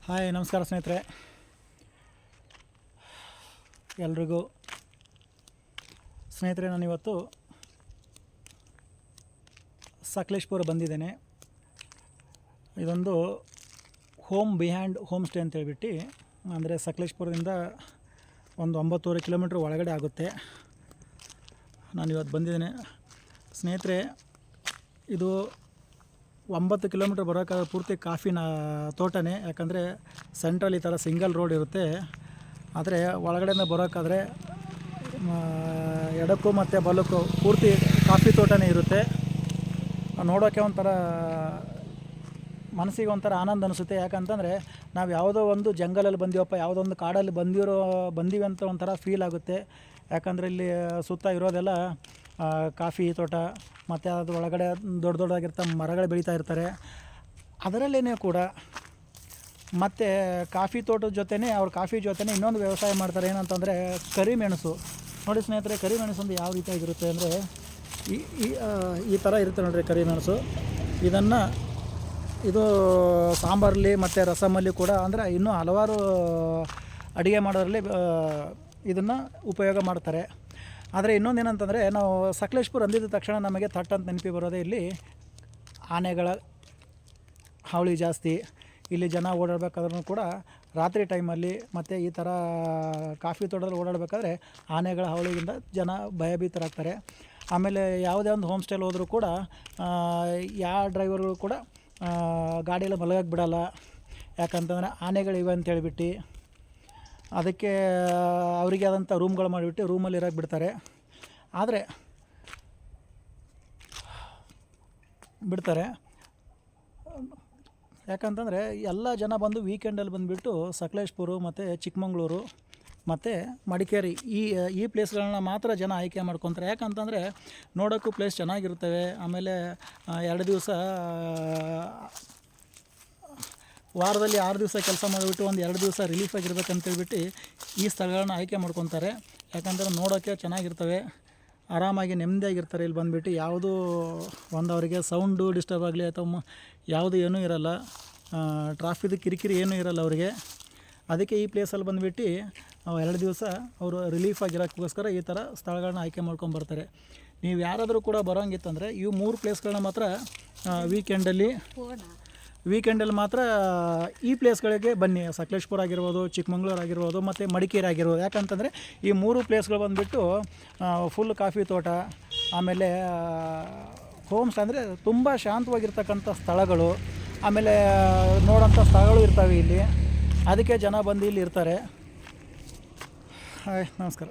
Hi ನಮಸ್ಕಾರ ಸ್ನೇಹಿತರೆ, ಎಲ್ರಿಗೂ ಸ್ನೇಹಿತರೆ. ನಾನಿವತ್ತು ಸಕಲೇಶಪುರ ಬಂದಿದ್ದೇನೆ. ಇದೊಂದು ಹೋಮ್ ಬಿಹ್ಯಾಂಡ್ ಹೋಮ್ ಸ್ಟೇ ಅಂತ ಹೇಳ್ಬಿಟ್ಟು, ಅಂದರೆ ಸಕಲೇಶಪುರದಿಂದ ಒಂದು 9 ಕಿಲೋಮೀಟ್ರ್ ಒಳಗಡೆ ಆಗುತ್ತೆ. ನಾನಿವತ್ತು ಬಂದಿದ್ದೇನೆ ಸ್ನೇಹಿತರೆ. ಇದು 9 ಕಿಲೋಮೀಟ್ರ್ ಬರೋಕ್ಕಾಗ ಪೂರ್ತಿ ಕಾಫಿನ ತೋಟನೇ. ಯಾಕಂದರೆ ಸೆಂಟ್ರಲ್ಲಿ ಈ ಥರ ಸಿಂಗಲ್ ರೋಡ್ ಇರುತ್ತೆ. ಆದರೆ ಒಳಗಡೆಯಿಂದ ಬರೋಕ್ಕಾದರೆ ಎಡಕ್ಕೂ ಮತ್ತು ಬಲಕ್ಕೂ ಪೂರ್ತಿ ಕಾಫಿ ತೋಟನೇ ಇರುತ್ತೆ. ನೋಡೋಕ್ಕೆ ಒಂಥರ ಮನಸ್ಸಿಗೆ ಒಂಥರ ಆನಂದ ಅನಿಸುತ್ತೆ. ಯಾಕಂತಂದರೆ ನಾವು ಯಾವುದೋ ಒಂದು ಜಂಗಲಲ್ಲಿ ಬಂದೀವಪ್ಪ, ಯಾವುದೋ ಒಂದು ಕಾಡಲ್ಲಿ ಬಂದೀವಿ ಅಂತ ಒಂಥರ ಫೀಲ್ ಆಗುತ್ತೆ. ಯಾಕಂದರೆ ಇಲ್ಲಿ ಸುತ್ತ ಇರೋದೆಲ್ಲ ಕಾಫಿ ತೋಟ, ಮತ್ತು ಅದು ಒಳಗಡೆ ದೊಡ್ಡದಾಗಿರ್ತ ಮರಗಳು ಬೆಳೀತಾ ಇರ್ತಾರೆ. ಅದರಲ್ಲೇ ಕೂಡ ಮತ್ತು ಕಾಫಿ ತೋಟದ ಜೊತೆನೇ ಅವ್ರ ಕಾಫಿ ಜೊತೆನೇ ಇನ್ನೊಂದು ವ್ಯವಸಾಯ ಮಾಡ್ತಾರೆ. ಏನಂತಂದರೆ ಕರಿಮೆಣಸು. ನೋಡಿ ಸ್ನೇಹಿತರೆ, ಕರಿಮೆಣಸು ಒಂದು ಯಾವ ರೀತಿಯಾಗಿರುತ್ತೆ ಅಂದರೆ ಈ ಥರ ಇರುತ್ತೆ ನೋಡಿರಿ ಕರಿಮೆಣಸು. ಇದು ಸಾಂಬಾರಲ್ಲಿ ಮತ್ತು ರಸಮಲ್ಲಿ ಕೂಡ, ಅಂದರೆ ಇನ್ನೂ ಹಲವಾರು ಅಡುಗೆ ಮಾಡೋದ್ರಲ್ಲಿ ಇದನ್ನು ಉಪಯೋಗ ಮಾಡ್ತಾರೆ. ಆದರೆ ಇನ್ನೊಂದು ಏನಂತಂದರೆ, ನಾವು ಸಕಲೇಶಪುರ ಅಂದಿದ್ದ ತಕ್ಷಣ ನಮಗೆ ಥಟ್ ಅಂತ ನೆನಪಿ ಬರೋದೇ ಇಲ್ಲಿ ಆನೆಗಳ ಹಾವಳಿ ಜಾಸ್ತಿ. ಇಲ್ಲಿ ಜನ ಓಡಾಡಬೇಕಾದ್ರೂ ಕೂಡ ರಾತ್ರಿ ಟೈಮಲ್ಲಿ ಮತ್ತು ಈ ಥರ ಕಾಫಿ ತೋಟದಲ್ಲಿ ಓಡಾಡಬೇಕಾದ್ರೆ ಆನೆಗಳ ಹಾವಳಿಯಿಂದ ಜನ ಭಯಭೀತರಾಗ್ತಾರೆ. ಆಮೇಲೆ ಯಾವುದೇ ಒಂದು ಹೋಮ್ ಸ್ಟೇಲಿ ಹೋದರೂ ಕೂಡ ಯಾವ ಡ್ರೈವರ್ಗಳು ಕೂಡ ಗಾಡಿಯಲ್ಲಿ ಮಲಗಕ್ಕೆ ಬಿಡೋಲ್ಲ. ಯಾಕಂತಂದರೆ ಆನೆಗಳಿವೆ ಅಂತೇಳ್ಬಿಟ್ಟು ಅದಕ್ಕೆ ಅವರಿಗೆ ಆದಂಥ ರೂಮ್ಗಳು ಮಾಡಿಬಿಟ್ಟು ರೂಮಲ್ಲಿ ಇರೋಕ್ಕೆ ಬಿಡ್ತಾರೆ. ಯಾಕಂತಂದರೆ ಎಲ್ಲ ಜನ ಬಂದು ವೀಕೆಂಡಲ್ಲಿ ಬಂದುಬಿಟ್ಟು ಸಕಲೇಶಪುರ ಮತ್ತು ಚಿಕ್ಕಮಂಗ್ಳೂರು ಮತ್ತು ಮಡಿಕೇರಿ ಈ ಪ್ಲೇಸ್ಗಳನ್ನ ಮಾತ್ರ ಜನ ಆಯ್ಕೆ ಮಾಡ್ಕೊತಾರೆ. ಯಾಕಂತಂದರೆ ನೋಡೋಕ್ಕೂ ಪ್ಲೇಸ್ ಚೆನ್ನಾಗಿರ್ತವೆ. ಆಮೇಲೆ 2 ದಿವಸ ವಾರದಲ್ಲಿ 6 ದಿವಸ ಕೆಲಸ ಮಾಡಿಬಿಟ್ಟು ಒಂದು 2 ದಿವಸ ರಿಲೀಫಾಗಿರ್ಬೇಕಂತೇಳ್ಬಿಟ್ಟು ಈ ಸ್ಥಳಗಳನ್ನ ಆಯ್ಕೆ ಮಾಡ್ಕೊತಾರೆ. ಯಾಕಂದರೆ ನೋಡೋಕ್ಕೆ ಚೆನ್ನಾಗಿರ್ತವೆ, ಆರಾಮಾಗಿ ನೆಮ್ಮದಿಯಾಗಿರ್ತಾರೆ. ಇಲ್ಲಿ ಬಂದುಬಿಟ್ಟು ಯಾವುದೂ ಒಂದು ಅವರಿಗೆ ಸೌಂಡು ಡಿಸ್ಟರ್ಬ್ ಆಗಲಿ ಅಥವಾ ಯಾವುದು ಏನೂ ಇರೋಲ್ಲ, ಟ್ರಾಫಿಕ್ ಕಿರಿಕಿರಿ ಏನೂ ಇರೋಲ್ಲ ಅವರಿಗೆ. ಅದಕ್ಕೆ ಈ ಪ್ಲೇಸಲ್ಲಿ ಬಂದುಬಿಟ್ಟು 2 ದಿವಸ ಅವರು ರಿಲೀಫಾಗಿರೋಕ್ಕೋಸ್ಕರ ಈ ಥರ ಸ್ಥಳಗಳನ್ನ ಆಯ್ಕೆ ಮಾಡ್ಕೊಂಬರ್ತಾರೆ. ನೀವು ಯಾರಾದರೂ ಕೂಡ ಬರೋಂಗಿತ್ತಂದರೆ ಈ 3 ಪ್ಲೇಸ್ಗಳನ್ನ ಮಾತ್ರ ವೀಕೆಂಡಲ್ಲಿ ಮಾತ್ರ ಈ ಪ್ಲೇಸ್ಗಳಿಗೆ ಬನ್ನಿ. ಸಕಲೇಶಪುರ ಆಗಿರ್ಬೋದು, ಚಿಕ್ಕಮಂಗ್ಳೂರು ಆಗಿರ್ಬೋದು ಮತ್ತು ಮಡಿಕೇರಿ ಆಗಿರ್ಬೋದು. ಯಾಕಂತಂದರೆ ಈ 3 ಪ್ಲೇಸ್ಗಳು ಬಂದುಬಿಟ್ಟು ಫುಲ್ ಕಾಫಿ ತೋಟ, ಆಮೇಲೆ ಹೋಮ್ಸ್, ಅಂದರೆ ತುಂಬ ಶಾಂತವಾಗಿರ್ತಕ್ಕಂಥ ಸ್ಥಳಗಳು, ಆಮೇಲೆ ನೋಡೋಂಥ ಸ್ಥಳಗಳು ಇರ್ತವೆ ಇಲ್ಲಿ. ಅದಕ್ಕೆ ಜನ ಬಂದು ಇಲ್ಲಿ ಇರ್ತಾರೆ. ಹಾಯ್ ನಮಸ್ಕಾರ.